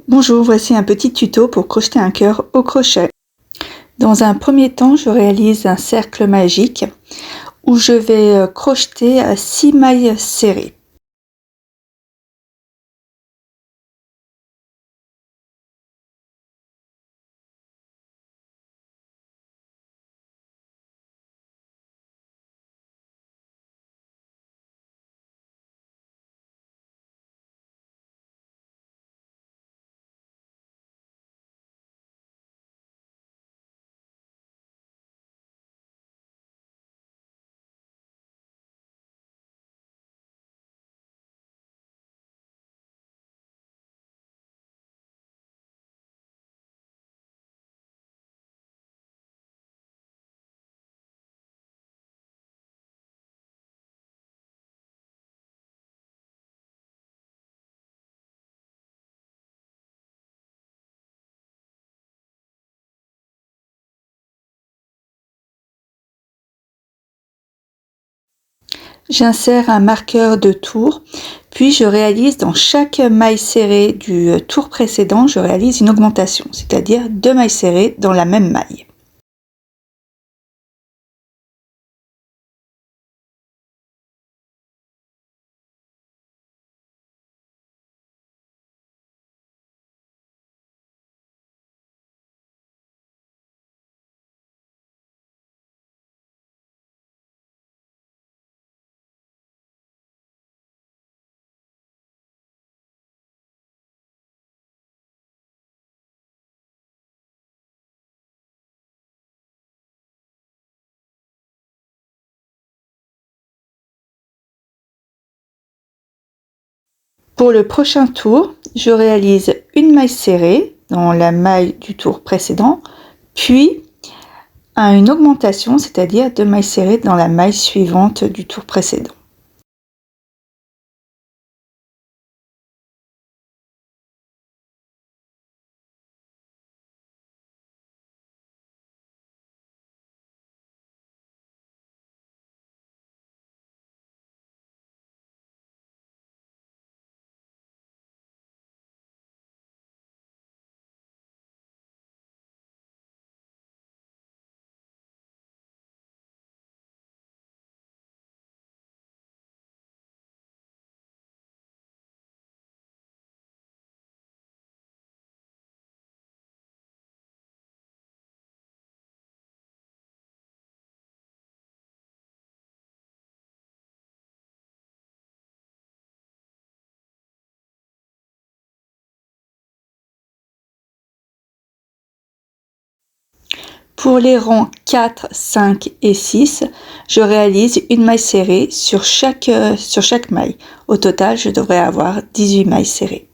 Bonjour, voici un petit tuto pour crocheter un cœur au crochet. Dans un premier temps, je réalise un cercle magique où je vais crocheter 6 mailles serrées. J'insère un marqueur de tour, puis je réalise dans chaque maille serrée du tour précédent, je réalise une augmentation, c'est-à-dire 2 mailles serrées dans la même maille. Pour le prochain tour, je réalise une maille serrée dans la maille du tour précédent, puis une augmentation, c'est-à-dire 2 mailles serrées dans la maille suivante du tour précédent. Pour les rangs 4, 5 et 6, je réalise une maille serrée sur chaque maille. Au total, je devrais avoir 18 mailles serrées.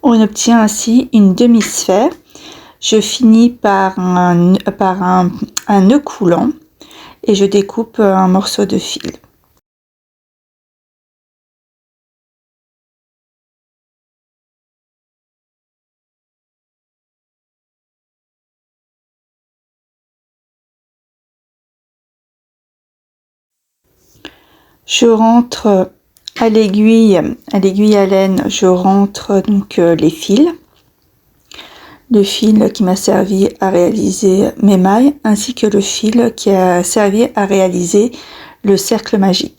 On obtient ainsi une demi-sphère. Je finis par un nœud coulant et je découpe un morceau de fil. Je rentre à l'aiguille à laine, je rentre donc les fils. Le fil qui m'a servi à réaliser mes mailles, ainsi que le fil qui a servi à réaliser le cercle magique.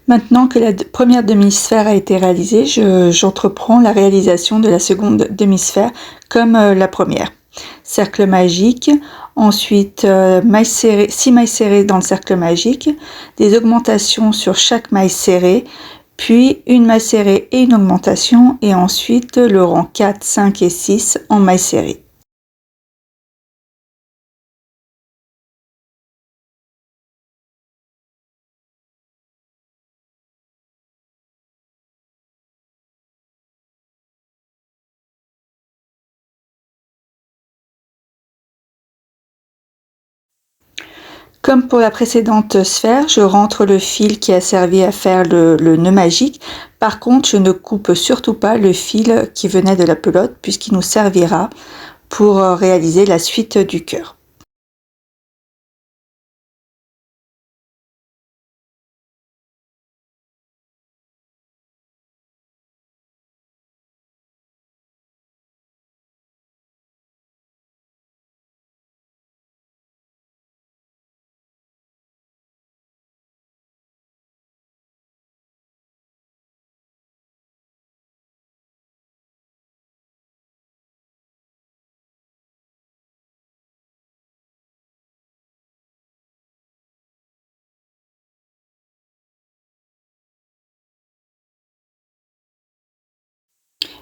Maintenant que la première demi-sphère a été réalisée, j'entreprends la réalisation de la seconde demi-sphère comme la première. Cercle magique, ensuite 6 mailles serrées dans le cercle magique, des augmentations sur chaque maille serrée, puis une maille serrée et une augmentation, et ensuite le rang 4, 5 et 6 en mailles serrées. Comme pour la précédente sphère, je rentre le fil qui a servi à faire le nœud magique. Par contre, je ne coupe surtout pas le fil qui venait de la pelote puisqu'il nous servira pour réaliser la suite du cœur.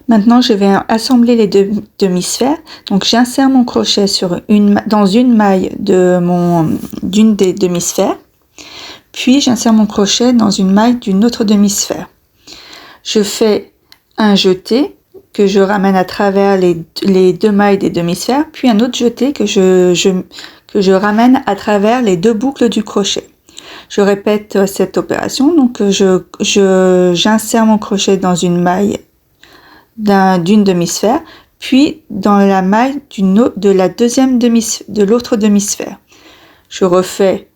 Maintenant, je vais assembler les deux demi-sphères. Donc, j'insère mon crochet dans une maille d'une des demi-sphères. Puis, j'insère mon crochet dans une maille d'une autre demi-sphère. Je fais un jeté que je ramène à travers les deux mailles des demi-sphères, puis un autre jeté que je ramène à travers les deux boucles du crochet. Je répète cette opération, donc j'insère mon crochet dans une maille d'une demi-sphère, puis dans la maille de l'autre demi-sphère. Je refais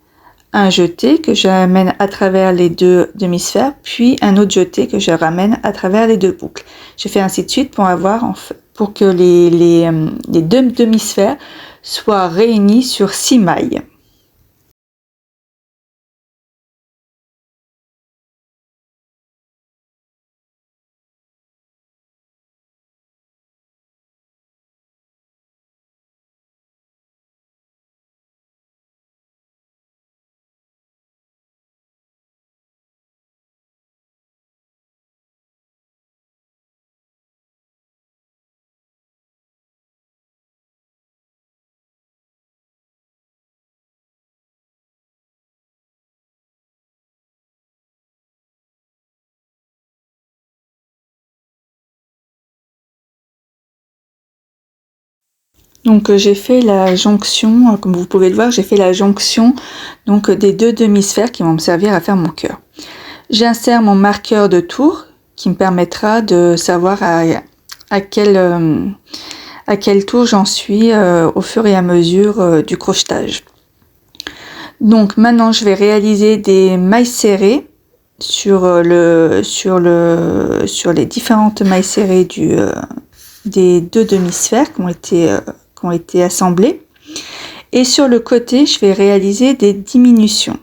un jeté que je ramène à travers les deux demi-sphères, puis un autre jeté que je ramène à travers les deux boucles. Je fais ainsi de suite pour que les deux demi-sphères soient réunies sur 6 mailles. Donc j'ai fait la jonction, comme vous pouvez le voir, j'ai fait la jonction donc des deux demi-sphères qui vont me servir à faire mon cœur. J'insère mon marqueur de tour qui me permettra de savoir à quel tour j'en suis au fur et à mesure du crochetage. Donc maintenant je vais réaliser des mailles serrées sur les différentes mailles serrées des deux demi-sphères qui ont été assemblées. Et sur le côté, je vais réaliser des diminutions.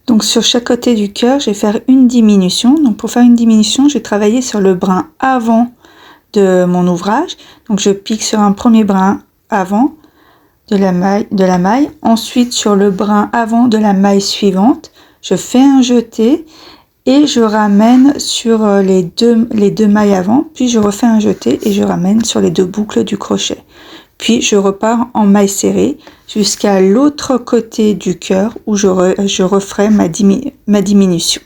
Donc sur chaque côté du cœur, je vais faire une diminution. Donc pour faire une diminution, je vais travailler sur le brin avant de mon ouvrage. Donc je pique sur un premier brin avant de la maille. Ensuite sur le brin avant de la maille suivante, je fais un jeté et je ramène sur les deux mailles avant, puis je refais un jeté et je ramène sur les deux boucles du crochet. Puis je repars en maille serrée jusqu'à l'autre côté du cœur où je referai ma diminution.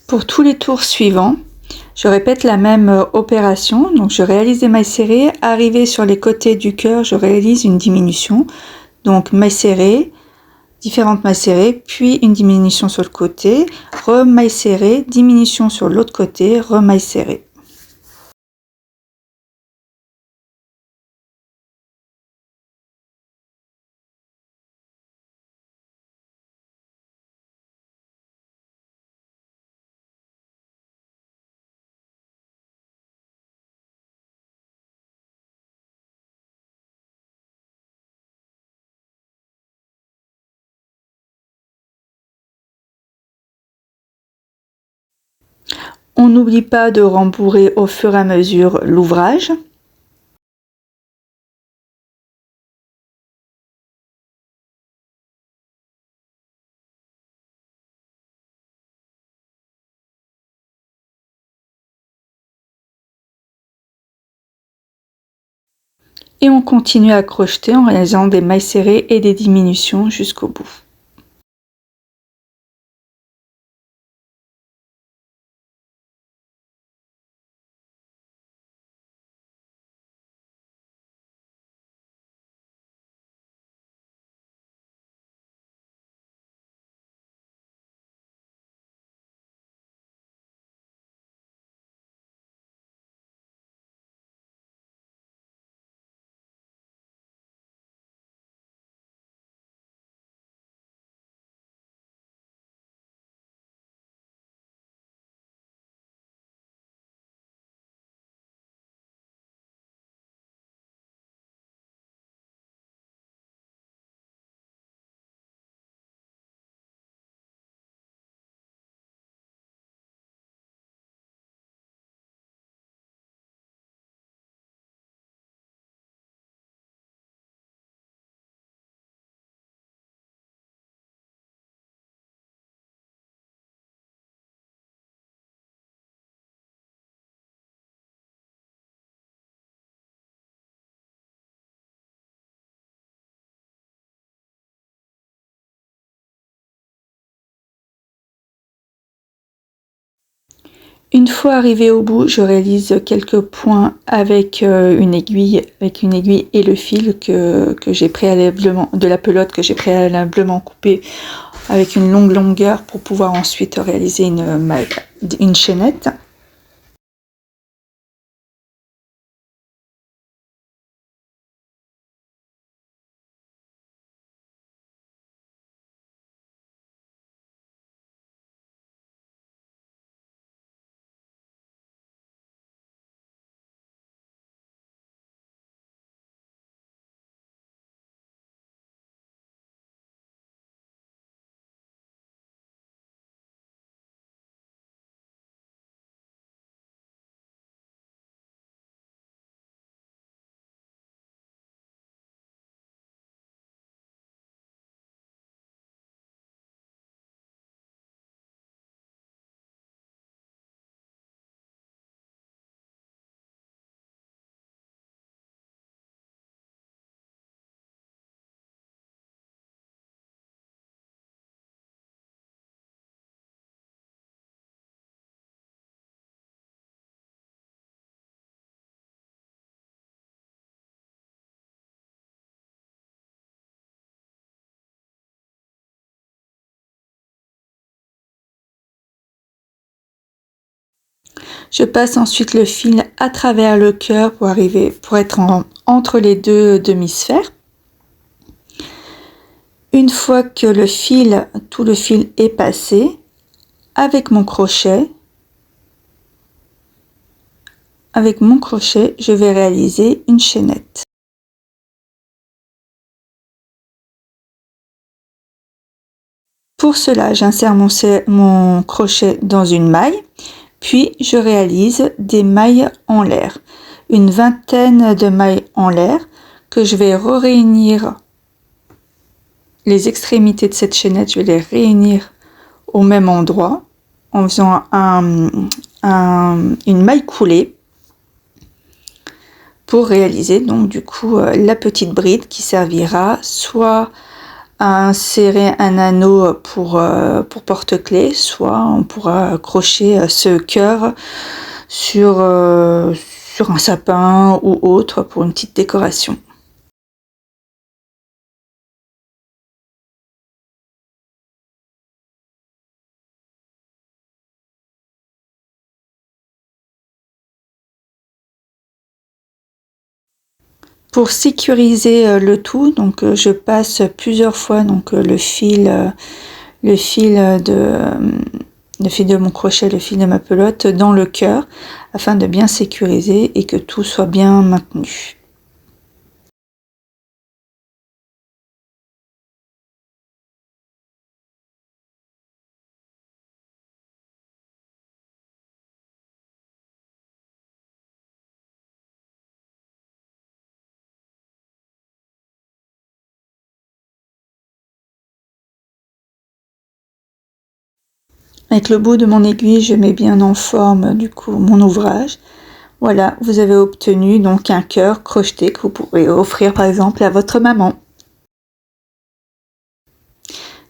Pour tous les tours suivants, je répète la même opération. Donc je réalise des mailles serrées. Arrivé sur les côtés du cœur, je réalise une diminution. Donc mailles serrées, différentes mailles serrées, puis une diminution sur le côté, mailles serrées, diminution sur l'autre côté, mailles serrées. On n'oublie pas de rembourrer au fur et à mesure l'ouvrage. Et on continue à crocheter en réalisant des mailles serrées et des diminutions jusqu'au bout. Une fois arrivé au bout, je réalise quelques points avec une aiguille et le fil que j'ai préalablement, de la pelote que j'ai préalablement coupé avec une longue longueur pour pouvoir ensuite réaliser une chaînette. Je passe ensuite le fil à travers le cœur pour être entre les deux demi-sphères. Une fois que tout le fil est passé, avec mon crochet, je vais réaliser une chaînette. Pour cela, j'insère mon crochet dans une maille, puis je réalise des mailles en l'air, une vingtaine de mailles en l'air que je vais réunir. Les extrémités de cette chaînette, je vais les réunir au même endroit en faisant une maille coulée pour réaliser donc du coup la petite bride qui servira soit à insérer un anneau pour porte-clés, soit on pourra accrocher ce cœur sur un sapin ou autre pour une petite décoration. Pour sécuriser le tout, donc je passe plusieurs fois donc le fil de mon crochet, le fil de ma pelote dans le cœur afin de bien sécuriser et que tout soit bien maintenu. Avec le bout de mon aiguille, je mets bien en forme du coup mon ouvrage. Voilà, vous avez obtenu donc un cœur crocheté que vous pourrez offrir par exemple à votre maman.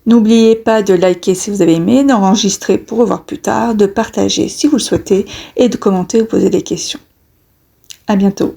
N'oubliez pas de liker si vous avez aimé, d'enregistrer pour revoir plus tard, de partager si vous le souhaitez et de commenter ou poser des questions. À bientôt.